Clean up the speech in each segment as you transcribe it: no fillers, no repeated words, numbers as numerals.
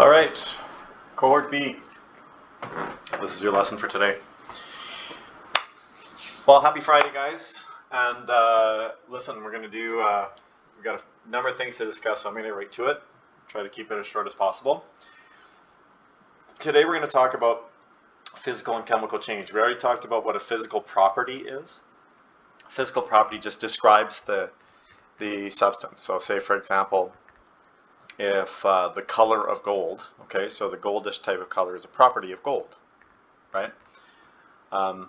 All right, cohort B. This is your lesson for today. Well, happy Friday, guys. And listen, we're going to do, we've got a number of things to discuss, so I'm going to get right to it. Try to keep it as short as possible. Today we're going to talk about physical and chemical change. We already talked about what a physical property is. A physical property just describes the substance. So say, for example, if the color of gold, okay, so the goldish type of color is a property of gold, right? You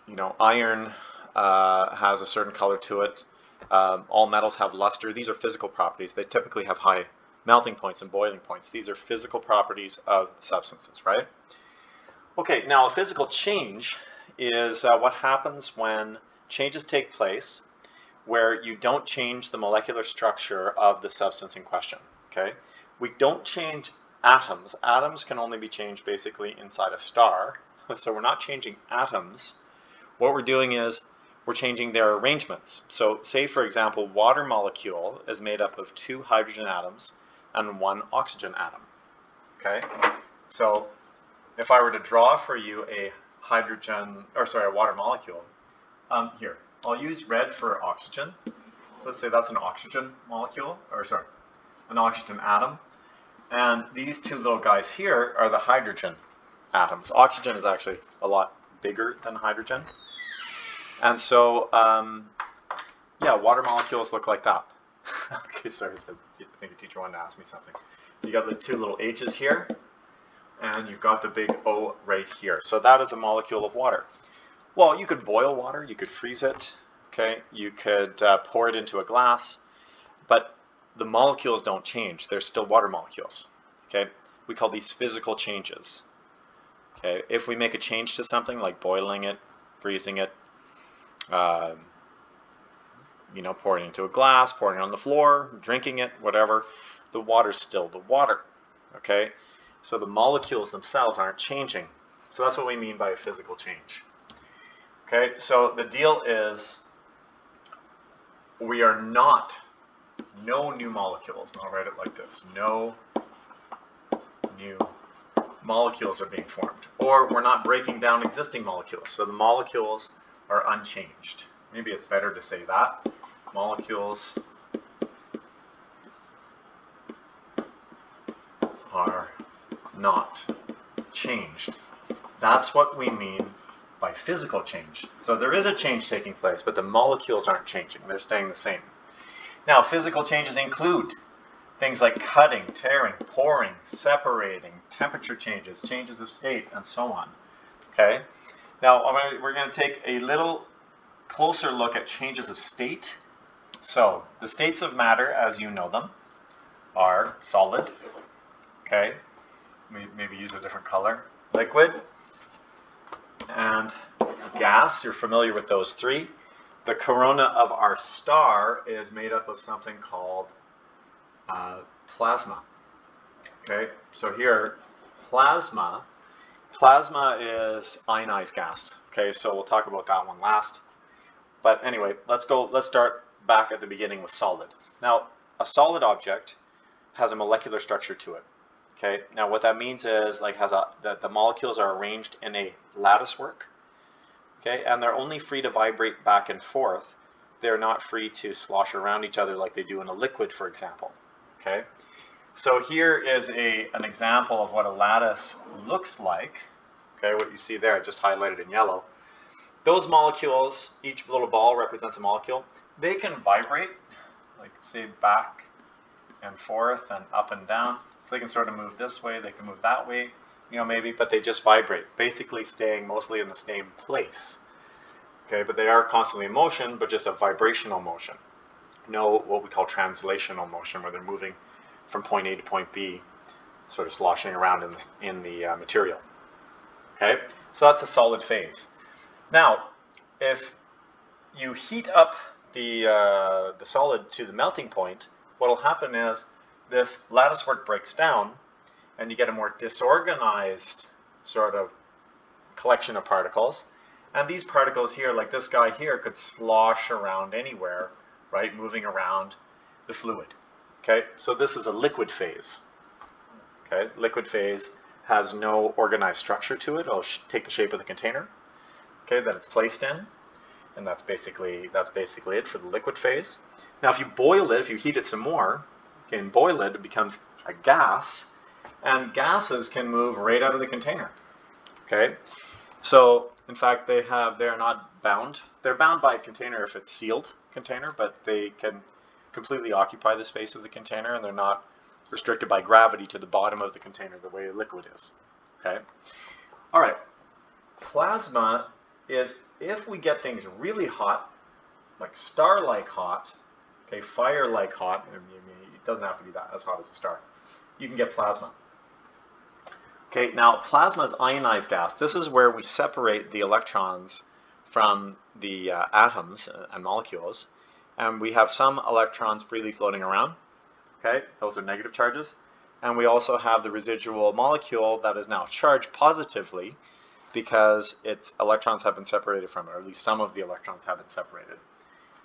know, iron has a certain color to it. All metals have luster. These are physical properties. They typically have high melting points and boiling points. These are physical properties of substances, right? Okay, now a physical change is what happens when changes take place where you don't change the molecular structure of the substance in question, okay? We don't change atoms. Atoms can only be changed basically inside a star, so we're not changing atoms. What we're doing is we're changing their arrangements. So say, for example, water molecule is made up of 2 hydrogen atoms and 1 oxygen atom, okay? So if I were to draw for you a water molecule, here, I'll use red for oxygen. So let's say that's an oxygen molecule, an oxygen atom. And these 2 little guys here are the hydrogen atoms. Oxygen is actually a lot bigger than hydrogen. And so, yeah, water molecules look like that. Okay, sorry, I think a teacher wanted to ask me something. You got the 2 little H's here, and you've got the big O right here. So that is a molecule of water. Well, you could boil water, you could freeze it, okay? You could pour it into a glass, but the molecules don't change. They're still water molecules, okay? We call these physical changes, okay? If we make a change to something like boiling it, freezing it, you know, pouring it into a glass, pouring it on the floor, drinking it, whatever, the water's still the water, okay? So the molecules themselves aren't changing. So that's what we mean by a physical change. Okay, so the deal is we are no new molecules, and I'll write it like this, no new molecules are being formed, or we're not breaking down existing molecules, so the molecules are unchanged. Maybe it's better to say that. Molecules are not changed. That's what we mean by physical change. So there is a change taking place, but the molecules aren't changing. They're staying the same. Now, physical changes include things like cutting, tearing, pouring, separating, temperature changes, changes of state, and so on. Okay? Now, we're going to take a little closer look at changes of state. So, the states of matter, as you know them, are solid, okay? Maybe use a different color. Liquid, and gas. You're familiar with those 3. The corona of our star is made up of something called plasma. Okay, so here, plasma is ionized gas. Okay, so we'll talk about that one last. But anyway, let's start back at the beginning with solid. Now, a solid object has a molecular structure to it. Okay, now what that means is the molecules are arranged in a lattice work, okay, and they're only free to vibrate back and forth. They're not free to slosh around each other like they do in a liquid, for example, okay. So here is an example of what a lattice looks like, okay, what you see there, just highlighted in yellow. Those molecules, each little ball represents a molecule. They can vibrate, like say back and forth and up and down. So they can sort of move this way, they can move that way, you know, maybe, but they just vibrate, basically staying mostly in the same place. Okay, but they are constantly in motion, but just a vibrational motion. No what we call translational motion, where they're moving from point A to point B, sort of sloshing around in the material. Okay, so that's a solid phase. Now, if you heat up the solid to the melting point, what will happen is this lattice work breaks down and you get a more disorganized sort of collection of particles. And these particles here, like this guy here, could slosh around anywhere, right, moving around the fluid. Okay, so this is a liquid phase. Okay, liquid phase has no organized structure to it. It'll take the shape of the container, okay, that it's placed in, and that's basically it for the liquid phase. Now, if you boil it, if you heat it some more, okay, and boil it, it becomes a gas, and gases can move right out of the container. Okay, so in fact, they're not bound. They're bound by a container if it's sealed container, but they can completely occupy the space of the container, and they're not restricted by gravity to the bottom of the container the way a liquid is. Okay. All right. Plasma is if we get things really hot, like star-like hot, okay, fire-like hot. It doesn't have to be that as hot as a star. You can get plasma. Okay. Now, plasma is ionized gas. This is where we separate the electrons from the atoms and molecules, and we have some electrons freely floating around. Okay, those are negative charges. And we also have the residual molecule that is now charged positively because its electrons have been separated from it, or at least some of the electrons have been separated.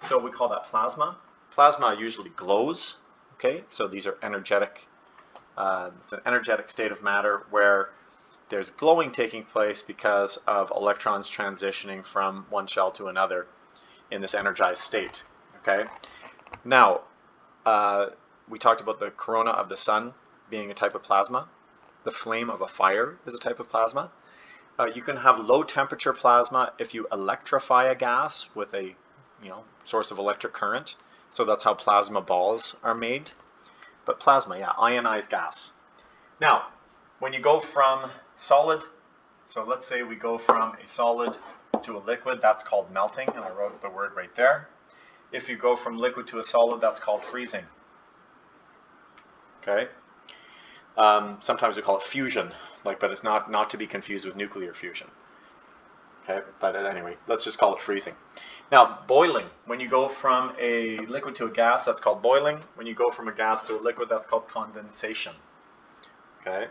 So we call that plasma. Plasma usually glows. Okay, so these are energetic. It's an energetic state of matter where there's glowing taking place because of electrons transitioning from one shell to another in this energized state. Okay, now we talked about the corona of the sun being a type of plasma. The flame of a fire is a type of plasma. You can have low temperature plasma if you electrify a gas with a source of electric current. So that's how plasma balls are made. But plasma, yeah, ionized gas. Now, when you go from solid, so let's say we go from a solid to a liquid, that's called melting, and I wrote the word right there. If you go from liquid to a solid, that's called freezing. Okay. Sometimes we call it fusion, but it's not to be confused with nuclear fusion. Okay, but anyway, let's just call it freezing. Now, boiling. When you go from a liquid to a gas, that's called boiling. When you go from a gas to a liquid, that's called condensation. Okay.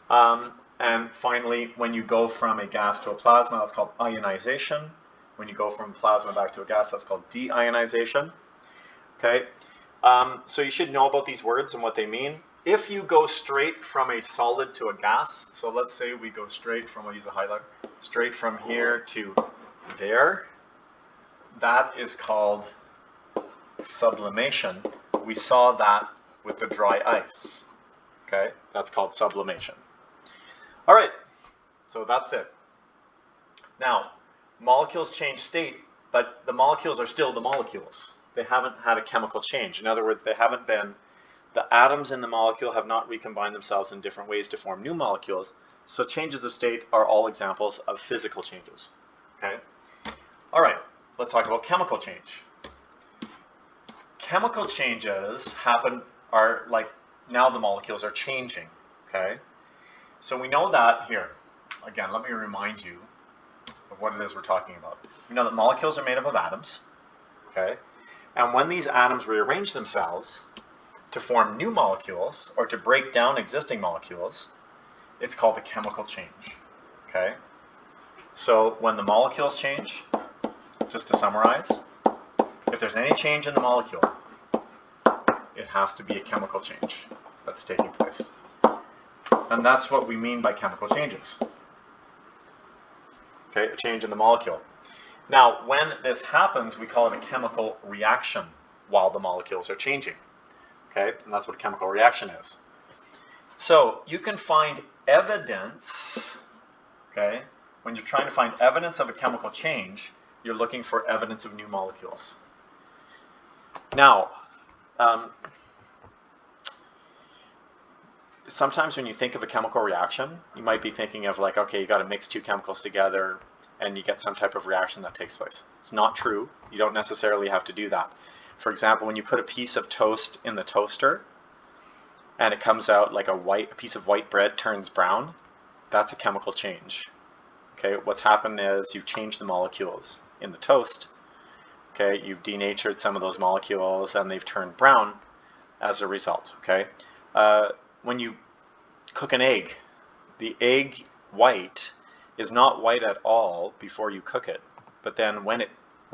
And finally, when you go from a gas to a plasma, that's called ionization. When you go from plasma back to a gas, that's called deionization. Okay. So you should know about these words and what they mean. If you go straight from a solid to a gas, so let's say we go straight from, I'll use a highlighter, straight from here to there, that is called sublimation. We saw that with the dry ice. Okay, that's called sublimation. All right, so that's it. Now, molecules change state, but the molecules are still the molecules. They haven't had a chemical change. In other words, the atoms in the molecule have not recombined themselves in different ways to form new molecules. So changes of state are all examples of physical changes. Okay. All right, let's talk about chemical change. Chemical changes are like now the molecules are changing. Okay. So we know that here. Again, let me remind you of what it is we're talking about. We know that molecules are made up of atoms. Okay. And when these atoms rearrange themselves to form new molecules or to break down existing molecules, it's called a chemical change. Okay? So when the molecules change, just to summarize, if there's any change in the molecule, it has to be a chemical change that's taking place. And that's what we mean by chemical changes. Okay, a change in the molecule. Now, when this happens, we call it a chemical reaction while the molecules are changing. Okay, and that's what a chemical reaction is. So you can find evidence, okay, when you're trying to find evidence of a chemical change, you're looking for evidence of new molecules. Now, sometimes when you think of a chemical reaction, you might be thinking of like, okay, you got to mix two chemicals together and you get some type of reaction that takes place. It's not true. You don't necessarily have to do that. For example, when you put a piece of toast in the toaster and it comes out like a piece of white bread turns brown, that's a chemical change. Okay, what's happened is you've changed the molecules in the toast. Okay, you've denatured some of those molecules and they've turned brown as a result. Okay, when you cook an egg, the egg white is not white at all before you cook it, but then when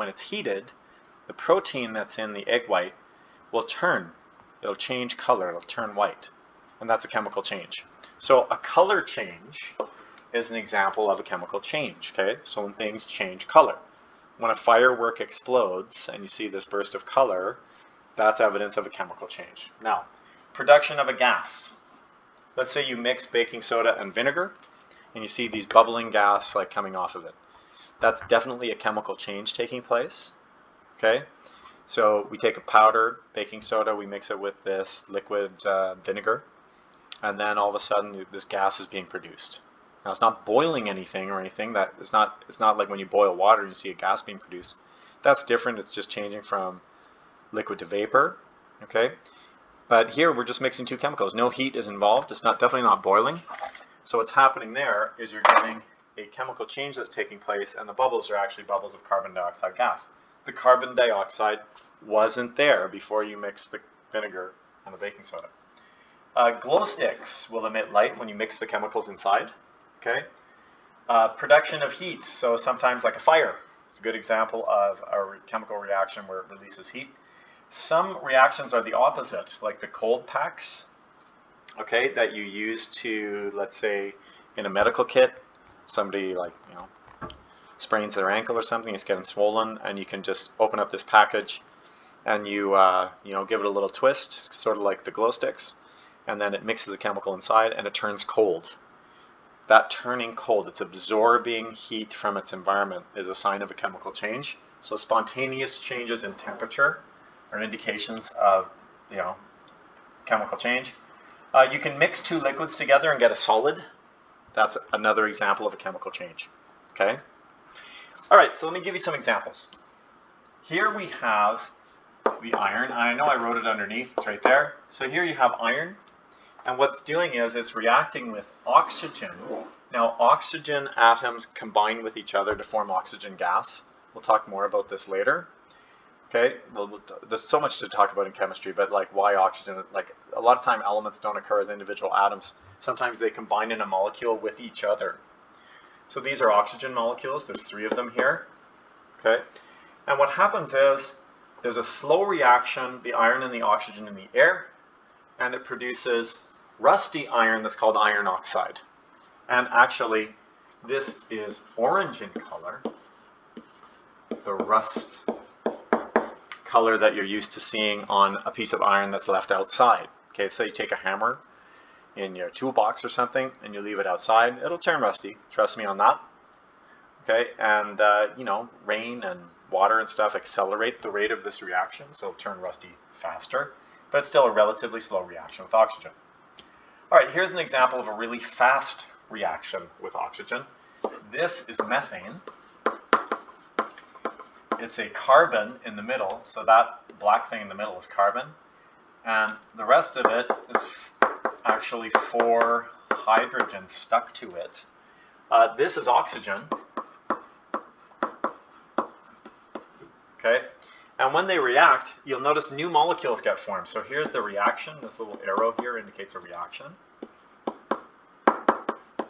it's heated, the protein that's in the egg white will turn it'll change color, it'll turn white. And that's a chemical change. So a color change is an example of a chemical change, okay? So when things change color. When a firework explodes and you see this burst of color, that's evidence of a chemical change. Now, production of a gas. Let's say you mix baking soda and vinegar and you see these bubbling gas like coming off of it. That's definitely a chemical change taking place, okay? So we take a powder baking soda, we mix it with this liquid vinegar, and then all of a sudden this gas is being produced. Now it's not boiling anything or anything. That it's not like when you boil water and you see a gas being produced. That's different. It's just changing from liquid to vapor, okay? But here we're just mixing two chemicals. No heat is involved. It's definitely not boiling. So what's happening there is you're getting a chemical change that's taking place, and the bubbles are actually bubbles of carbon dioxide gas. The carbon dioxide wasn't there before you mix the vinegar and the baking soda. Glow sticks will emit light when you mix the chemicals inside. Okay. Production of heat. So sometimes like a fire. It's a good example of a chemical reaction where it releases heat. Some reactions are the opposite, like the cold packs, okay, that you use to, let's say, in a medical kit, somebody like, sprains their ankle or something, it's getting swollen, and you can just open up this package and you, give it a little twist, sort of like the glow sticks, and then it mixes a chemical inside and it turns cold. That turning cold, it's absorbing heat from its environment, is a sign of a chemical change. So spontaneous changes in temperature are indications of, chemical change. You can mix two liquids together and get a solid. That's another example of a chemical change. Okay? All right, so let me give you some examples. Here we have the iron. I know I wrote it underneath, it's right there. So here you have iron, and what's doing is it's reacting with oxygen. Now, oxygen atoms combine with each other to form oxygen gas. We'll talk more about this later. Okay, well, there's so much to talk about in chemistry, but like why oxygen? Like a lot of time elements don't occur as individual atoms. Sometimes they combine in a molecule with each other. So these are oxygen molecules. There's 3 of them here. Okay, and what happens is there's a slow reaction, the iron and the oxygen in the air, and it produces rusty iron that's called iron oxide. And actually, this is orange in color, the rust color that you're used to seeing on a piece of iron that's left outside. Okay, say you take a hammer in your toolbox or something and you leave it outside, it'll turn rusty. Trust me on that. Okay, and rain and water and stuff accelerate the rate of this reaction, so it'll turn rusty faster, but it's still a relatively slow reaction with oxygen. All right, here's an example of a really fast reaction with oxygen. This is methane. It's a carbon in the middle, so that black thing in the middle is carbon, and the rest of it is actually 4 hydrogens stuck to it. This is oxygen. Okay, and when they react, you'll notice new molecules get formed. So here's the reaction. This little arrow here indicates a reaction.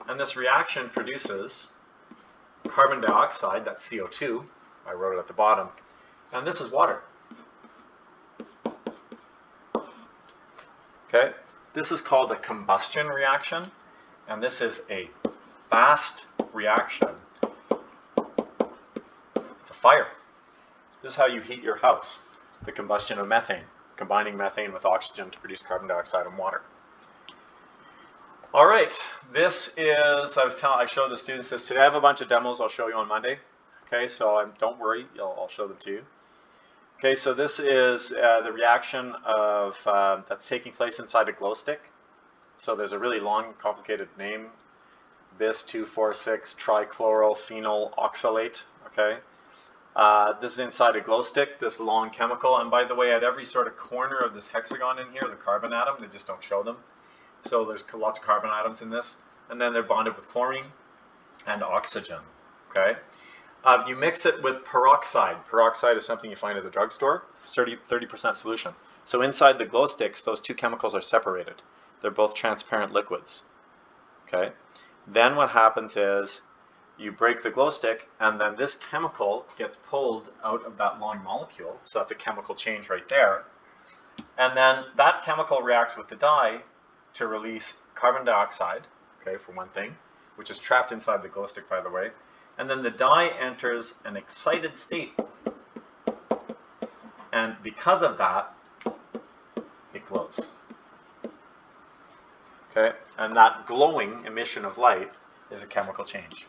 And this reaction produces carbon dioxide, that's CO2. I wrote it at the bottom. And this is water. Okay, this is called a combustion reaction. And this is a fast reaction. It's a fire. This is how you heat your house, the combustion of methane, combining methane with oxygen to produce carbon dioxide and water. All right, this is, I showed the students this today. I have a bunch of demos I'll show you on Monday. Okay, so don't worry, I'll show them to you. Okay, so this is the reaction of that's taking place inside a glow stick. So there's a really long, complicated name, bis 2,4,6 Trichlorophenyl Oxalate. Okay, this is inside a glow stick, this long chemical. And by the way, at every sort of corner of this hexagon in here is a carbon atom. They just don't show them. So there's lots of carbon atoms in this, and then they're bonded with chlorine and oxygen. Okay. You mix it with peroxide. Peroxide is something you find at the drugstore, 30% solution. So inside the glow sticks, those 2 chemicals are separated. They're both transparent liquids. Okay. Then what happens is you break the glow stick, and then this chemical gets pulled out of that long molecule. So that's a chemical change right there. And then that chemical reacts with the dye to release carbon dioxide, okay, for one thing, which is trapped inside the glow stick, by the way. And then the dye enters an excited state. And because of that, it glows. Okay, and that glowing emission of light is a chemical change.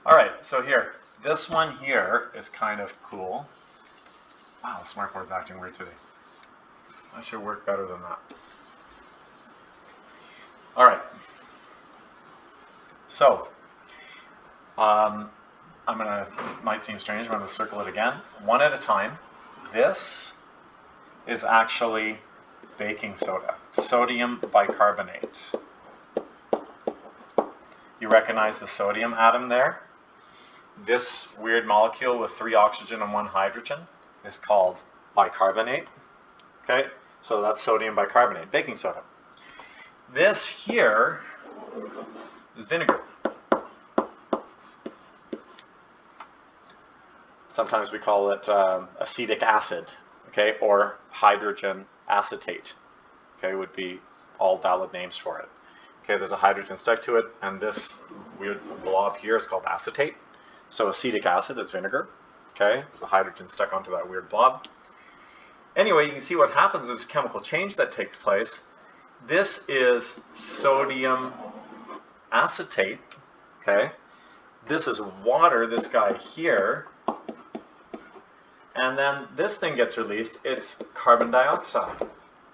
All right, so here, this one here is kind of cool. Wow, the smartboard's acting weird today. I should work better than that. All right. So, it might seem strange, but I'm gonna circle it again, one at a time. This is actually baking soda, sodium bicarbonate. You recognize the sodium atom there? This weird molecule with 3 oxygen and 1 hydrogen is called bicarbonate. Okay, so that's sodium bicarbonate, baking soda. This here is vinegar. Sometimes we call it acetic acid, okay, or hydrogen acetate, okay, would be all valid names for it. Okay, there's a hydrogen stuck to it, and this weird blob here is called acetate. So acetic acid is vinegar, okay, there's a hydrogen stuck onto that weird blob. Anyway, you can see what happens is chemical change that takes place. This is sodium acetate, okay. This is water, this guy here. And then this thing gets released, it's carbon dioxide.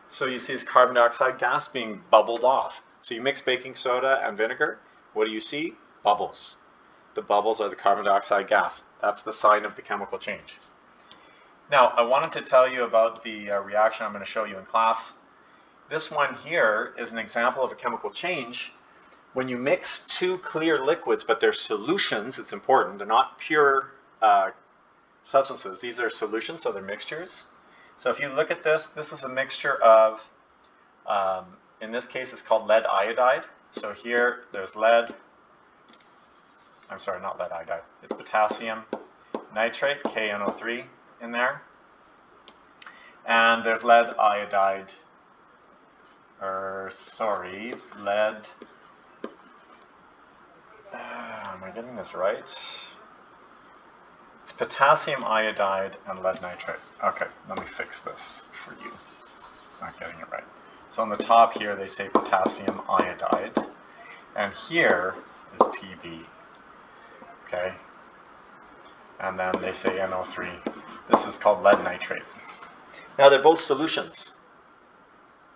So you see this carbon dioxide gas being bubbled off. So you mix baking soda and vinegar, what do you see? Bubbles. The bubbles are the carbon dioxide gas. That's the sign of the chemical change. Now, I wanted to tell you about the reaction I'm going to show you in class. This one here is an example of a chemical change. When you mix 2 clear liquids, but they're solutions, it's important, they're not pure substances. These are solutions, so they're mixtures. So if you look at this, this is a mixture of, in this case it's called lead iodide. So here there's lead, I'm sorry, not lead iodide, it's potassium nitrate, KNO3 in there. And there's lead iodide, lead, am I getting this right? It's potassium iodide and lead nitrate. Okay, let me fix this for you. Not getting it right. So on the top here they say potassium iodide, and here is Pb. Okay, and then they say NO3. This is called lead nitrate. Now they're both solutions.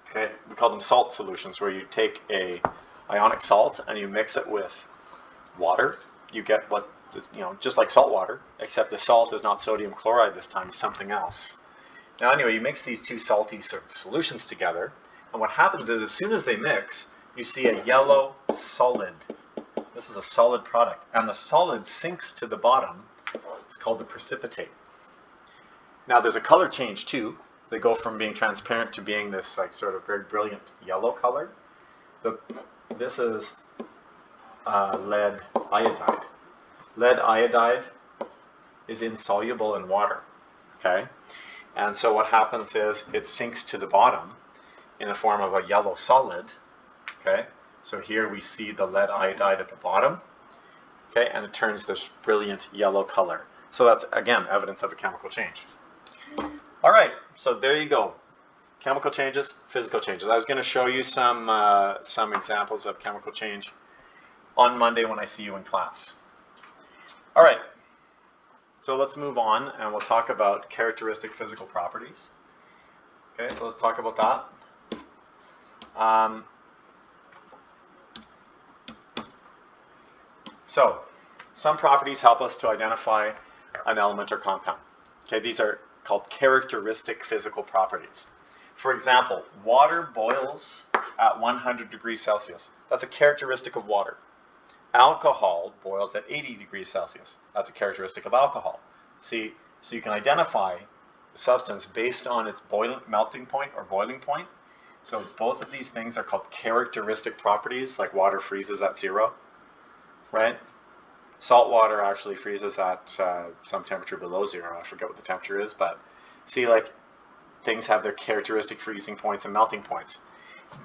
Okay, we call them salt solutions, where you take a ionic salt and you mix it with water. You get what, you know, just like salt water, except the salt is not sodium chloride this time, it's something else. Now anyway, you mix these 2 salty sort of solutions together, and what happens is as soon as they mix, you see a yellow solid. This is a solid product, and the solid sinks to the bottom. It's called the precipitate. Now there's a color change too. They go from being transparent to being this like sort of very brilliant yellow color. This is lead iodide. Lead iodide is insoluble in water, okay? And so what happens is it sinks to the bottom in the form of a yellow solid, okay? So here we see the lead iodide at the bottom, okay? And it turns this brilliant yellow color. So that's, again, evidence of a chemical change. All right, so there you go. Chemical changes, physical changes. I was going to show you some examples of chemical change on Monday when I see you in class. All right, so let's move on and we'll talk about characteristic physical properties. Okay, so let's talk about that. So some properties help us to identify an element or compound. Okay, these are called characteristic physical properties. For example, water boils at 100 degrees Celsius. That's a characteristic of water. Alcohol boils at 80 degrees Celsius. That's a characteristic of alcohol. See, so you can identify the substance based on its melting point or boiling point. So both of these things are called characteristic properties, like water freezes at 0, right? Salt water actually freezes at some temperature below 0. I forget what the temperature is, but see, like things have their characteristic freezing points and melting points.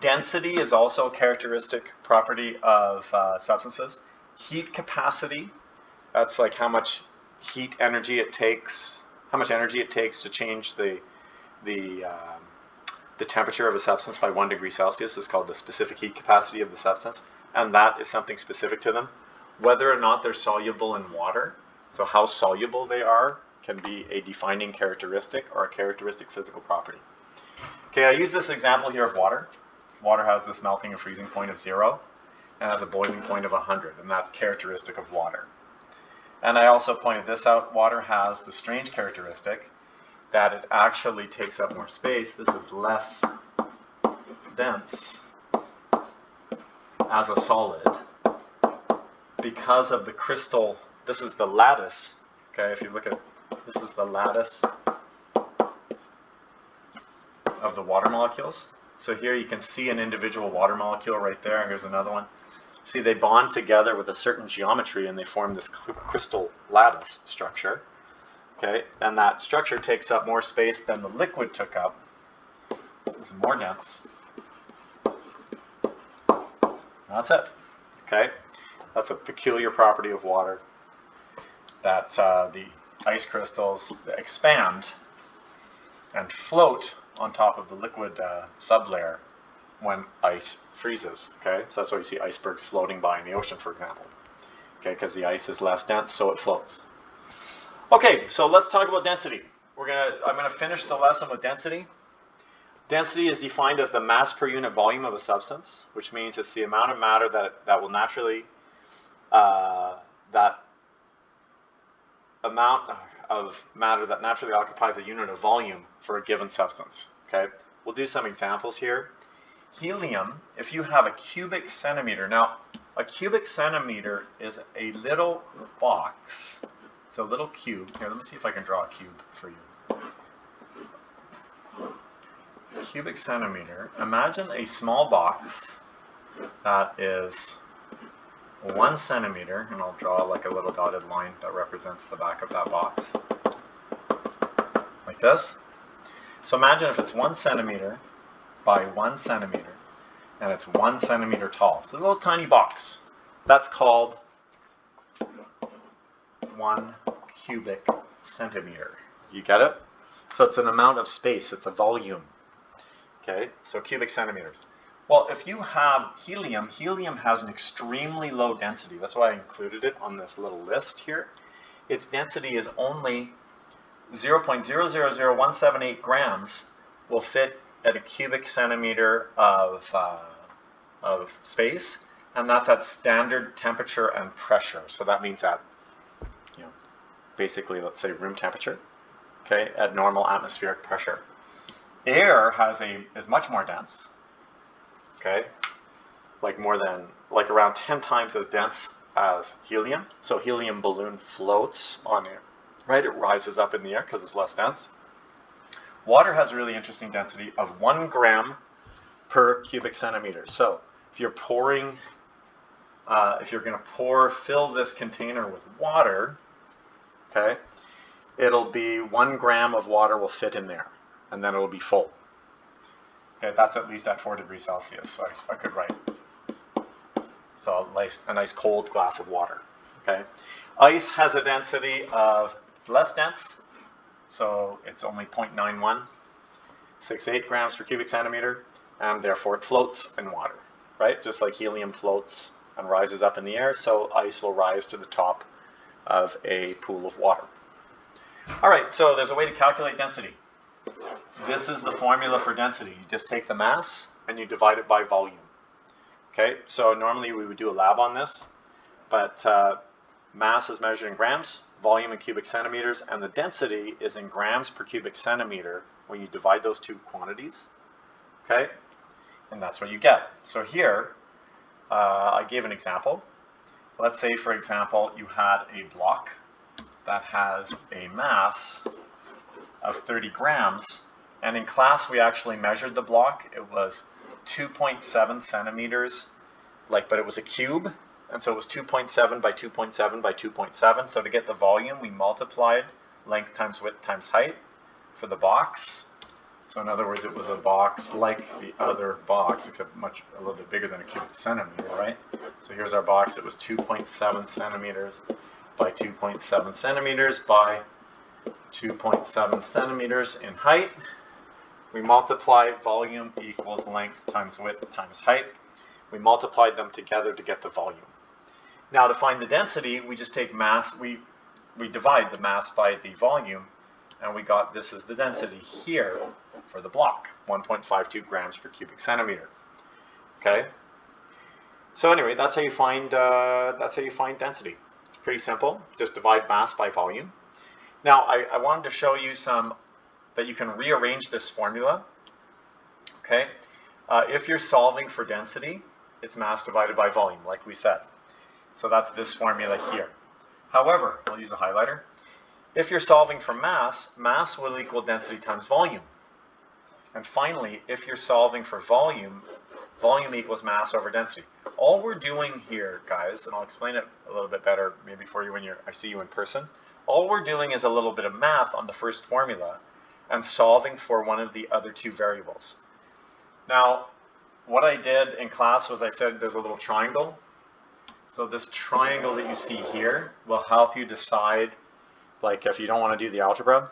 Density is also a characteristic property of substances. Heat capacity, that's like how much heat energy it takes, how much energy it takes to change the temperature of a substance by 1 degree Celsius is called the specific heat capacity of the substance, and that is something specific to them. Whether or not they're soluble in water, so how soluble they are, can be a defining characteristic or a characteristic physical property. Okay, I use this example here of water. Water has this melting and freezing point of 0 and has a boiling point of 100, and that's characteristic of water. And I also pointed this out. Water has the strange characteristic that it actually takes up more space. This is less dense as a solid because of the crystal. This is the lattice. Okay, if you look at this, is the lattice of the water molecules. So here you can see an individual water molecule right there. Here's another one. See, they bond together with a certain geometry and they form this crystal lattice structure. Okay, and that structure takes up more space than the liquid took up. So this is more dense. That's it. Okay, that's a peculiar property of water, that the ice crystals expand and float on top of the liquid sublayer when ice freezes. Okay, so that's why you see icebergs floating by in the ocean, for example. Okay, because the ice is less dense, so it floats. Okay, so let's talk about density. I'm gonna finish the lesson with density. Density is defined as the mass per unit volume of a substance, which means it's the amount of matter that will naturally occupies a unit of volume for a given substance. Okay, we'll do some examples here. Helium, if you have a cubic centimeter, now a cubic centimeter is a little box. It's a little cube. Here, let me see if I can draw a cube for you. Cubic centimeter. Imagine a small box that is 1 centimeter, and I'll draw like a little dotted line that represents the back of that box. Like this. So imagine if it's 1 centimeter by 1 centimeter, and it's 1 centimeter tall. So a little tiny box. That's called 1 cubic centimeter. You get it? So it's an amount of space. It's a volume. Okay, so cubic centimeters. Well, if you have helium, helium has an extremely low density. That's why I included it on this little list here. Its density is only 0.000178 grams will fit at a cubic centimeter of space, and that's at standard temperature and pressure. So that means at, basically, let's say room temperature, okay, at normal atmospheric pressure. Air is much more dense, okay, like around 10 times as dense as helium. So helium balloon floats on air, right? It rises up in the air because it's less dense. Water has a really interesting density of 1 gram per cubic centimeter. So if you're pouring, if you're going to fill this container with water, okay, it'll be 1 gram of water will fit in there, and then it'll be full. Okay, that's at least at 4 degrees Celsius, so I could write. So a nice cold glass of water. Okay, ice has a density of less dense, so it's only 0.9168 grams per cubic centimeter, and therefore it floats in water, right? Just like helium floats and rises up in the air, so ice will rise to the top of a pool of water. All right, so there's a way to calculate density. This is the formula for density. You just take the mass and you divide it by volume. Okay, so normally we would do a lab on this, but mass is measured in grams, volume in cubic centimeters, and the density is in grams per cubic centimeter when you divide those two quantities. Okay, and that's what you get. So here, I gave an example. Let's say, for example, you had a block that has a mass of 30 grams, and in class we actually measured the block. It was 2.7 centimeters, but it was a cube, and so it was 2.7 by 2.7 by 2.7. So to get the volume, we multiplied length times width times height for the box. So in other words, it was a box like the other box, except a little bit bigger than a cubic centimeter, right? So here's our box. It was 2.7 centimeters by 2.7 centimeters by 2.7 centimeters in height. We multiply volume equals length times width times height. We multiplied them together to get the volume. Now to find the density, we just take mass, we divide the mass by the volume, and we got this is the density here for the block, 1.52 grams per cubic centimeter. Okay. So anyway, that's how you find density. It's pretty simple. Just divide mass by volume. Now I wanted to show you that you can rearrange this formula. Okay. If you're solving for density, it's mass divided by volume, like we said. So that's this formula here. However, I'll use a highlighter. If you're solving for mass, mass will equal density times volume. And finally, if you're solving for volume, volume equals mass over density. All we're doing here, guys, and I'll explain it a little bit better maybe for you when I see you in person. All we're doing is a little bit of math on the first formula and solving for one of the other two variables. Now, what I did in class was I said there's a little triangle. So this triangle that you see here will help you decide, like if you don't want to do the algebra,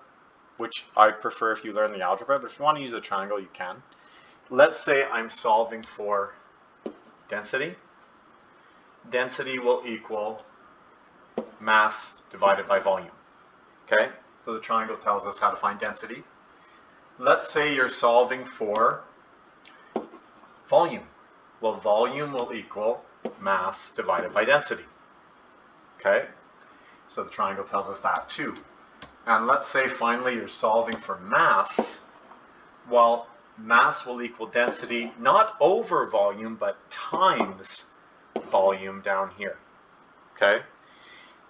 which I prefer if you learn the algebra, but if you want to use a triangle, you can. Let's say I'm solving for density. Density will equal mass divided by volume. Okay, so the triangle tells us how to find density. Let's say you're solving for volume. Well, volume will equal mass divided by density. Okay, so the triangle tells us that too. And let's say finally you're solving for mass. Well, mass will equal density not over volume, but times volume down here. Okay,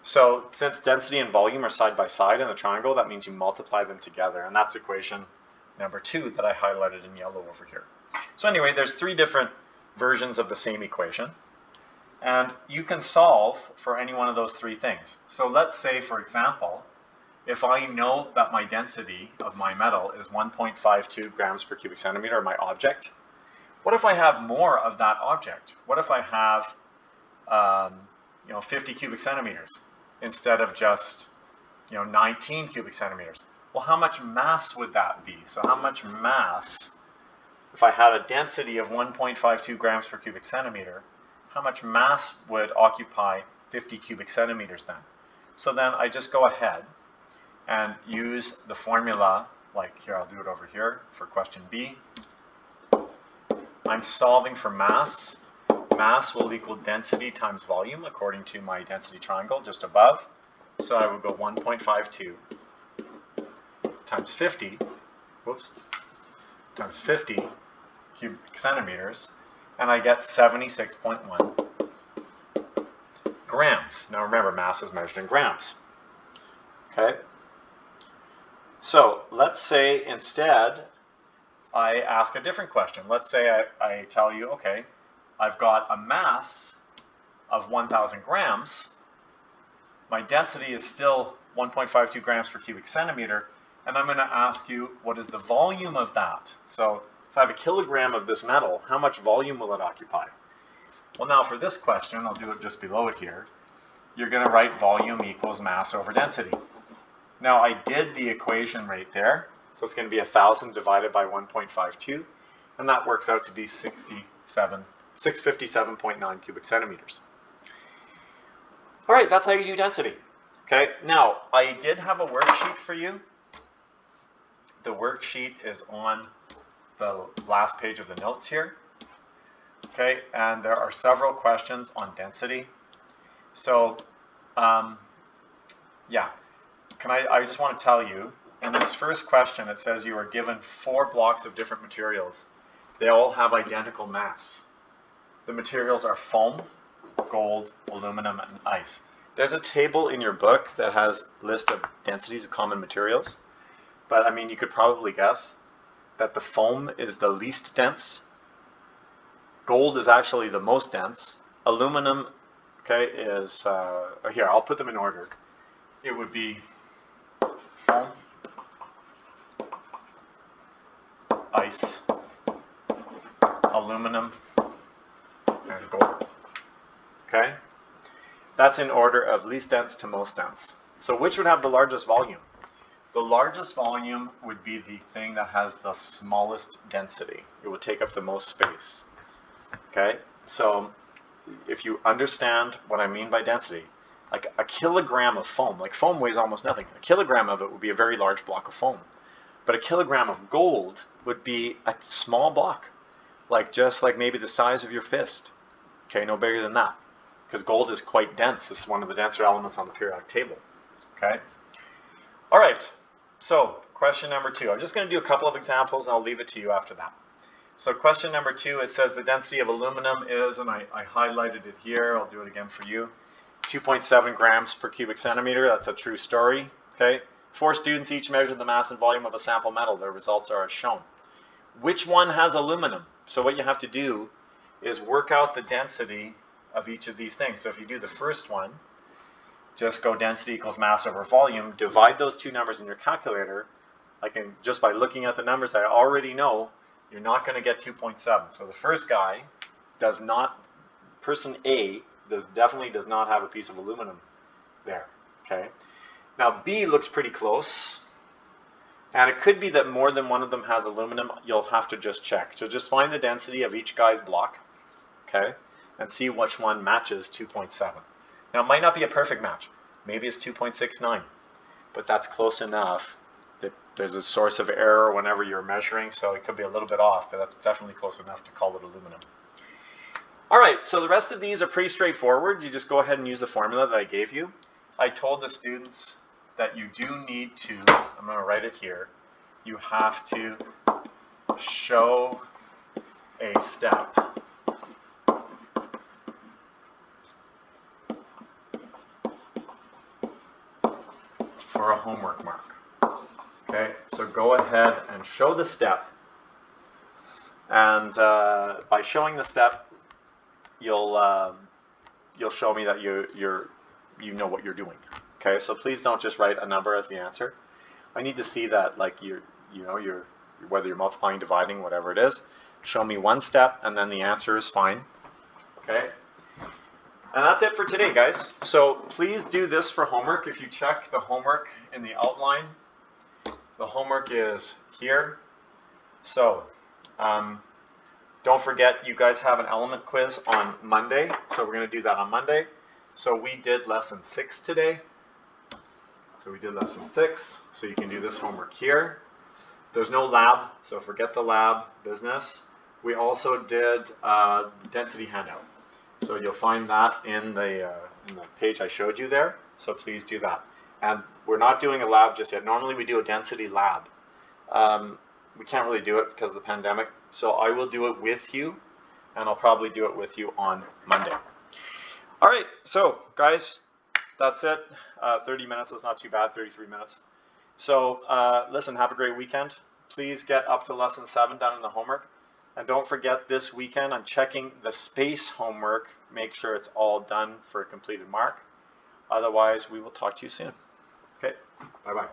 so since density and volume are side by side in the triangle, that means you multiply them together, and that's equation number 2 that I highlighted in yellow over here. So anyway, there's 3 different versions of the same equation, and you can solve for any one of those 3 things. So let's say, for example, if I know that my density of my metal is 1.52 grams per cubic centimeter, my object, what if I have more of that object? What if I have 50 cubic centimeters instead of just 19 cubic centimeters? Well, how much mass would that be? So how much mass, if I had a density of 1.52 grams per cubic centimeter, how much mass would occupy 50 cubic centimeters then? So then I just go ahead and use the formula, like here, I'll do it over here for question B. I'm solving for mass. Mass will equal density times volume according to my density triangle just above. So I would go 1.52 times 50, times 50 cubic centimeters, and I get 76.1 grams. Now remember, mass is measured in grams. Okay? So let's say instead I ask a different question. Let's say I tell you, okay, I've got a mass of 1,000 grams. My density is still 1.52 grams per cubic centimeter, and I'm going to ask you, what is the volume of that? So if I have a kilogram of this metal, how much volume will it occupy? Well, now for this question, I'll do it just below it here. You're going to write volume equals mass over density. Now I did the equation right there, so it's going to be 1,000 divided by 1.52, and that works out to be 657.9 cubic centimeters. All right, that's how you do density. Okay, now I did have a worksheet for you. The worksheet is on the last page of the notes here. Okay, and there are several questions on density. So, yeah, I just want to tell you, in this first question, it says you are given 4 blocks of different materials. They all have identical mass. The materials are foam, gold, aluminum, and ice. There's a table in your book that has a list of densities of common materials, but I mean, you could probably guess that the foam is the least dense. Gold is actually the most dense. Aluminum, okay, is, here, I'll put them in order. It would be foam, ice, aluminum, and gold. Okay? That's in order of least dense to most dense. So which would have the largest volume? The largest volume would be the thing that has the smallest density. It would take up the most space. Okay? So if you understand what I mean by density, like a kilogram of foam, like foam weighs almost nothing. A kilogram of it would be a very large block of foam. But a kilogram of gold would be a small block, like just like maybe the size of your fist. Okay, no bigger than that. Because gold is quite dense. It's one of the denser elements on the periodic table. Okay? All right, so question number 2. I'm just going to do a couple of examples and I'll leave it to you after that. So question number 2, it says the density of aluminum is, and I highlighted it here, I'll do it again for you, 2.7 grams per cubic centimeter. That's a true story. Okay? 4 students each measured the mass and volume of a sample metal. Their results are as shown. Which one has aluminum? So what you have to do is work out the density of each of these things. So if you do the first one, just go density equals mass over volume, divide those two numbers in your calculator. I can, just by looking at the numbers, I already know you're not going to get 2.7. So the first guy does not, person A definitely does not have a piece of aluminum there. Okay. Now B looks pretty close. And it could be that more than one of them has aluminum. You'll have to just check. So just find the density of each guy's block. Okay. And see which one matches 2.7. Now, it might not be a perfect match. Maybe it's 2.69, but that's close enough that there's a source of error whenever you're measuring, so it could be a little bit off, but that's definitely close enough to call it aluminum. All right, so the rest of these are pretty straightforward. You just go ahead and use the formula that I gave you. I told the students that you do need to, I'm going to write it here, you have to show a step for a homework mark. Okay, so go ahead and show the step, and by showing the step, you'll show me that you know what you're doing. Okay, so please don't just write a number as the answer. I need to see that, like, you're whether you're multiplying, dividing, whatever it is. Show me one step, and then the answer is fine. Okay. And that's it for today, guys. So please do this for homework. If you check the homework in the outline, the homework is here. So don't forget, you guys have an element quiz on Monday. So we're going to do that on Monday. So we did lesson 6 today. So we did lesson 6. So you can do this homework here. There's no lab, so forget the lab business. We also did density handout. So you'll find that in the page I showed you there. So please do that. And we're not doing a lab just yet. Normally we do a density lab. We can't really do it because of the pandemic. So I will do it with you, and I'll probably do it with you on Monday. All right, so guys, that's it. 30 minutes is not too bad, 33 minutes. So listen, have a great weekend. Please get up to lesson 7 done in the homework. And don't forget, this weekend I'm checking the space homework. Make sure it's all done for a completed mark. Otherwise, we will talk to you soon. Okay, bye-bye.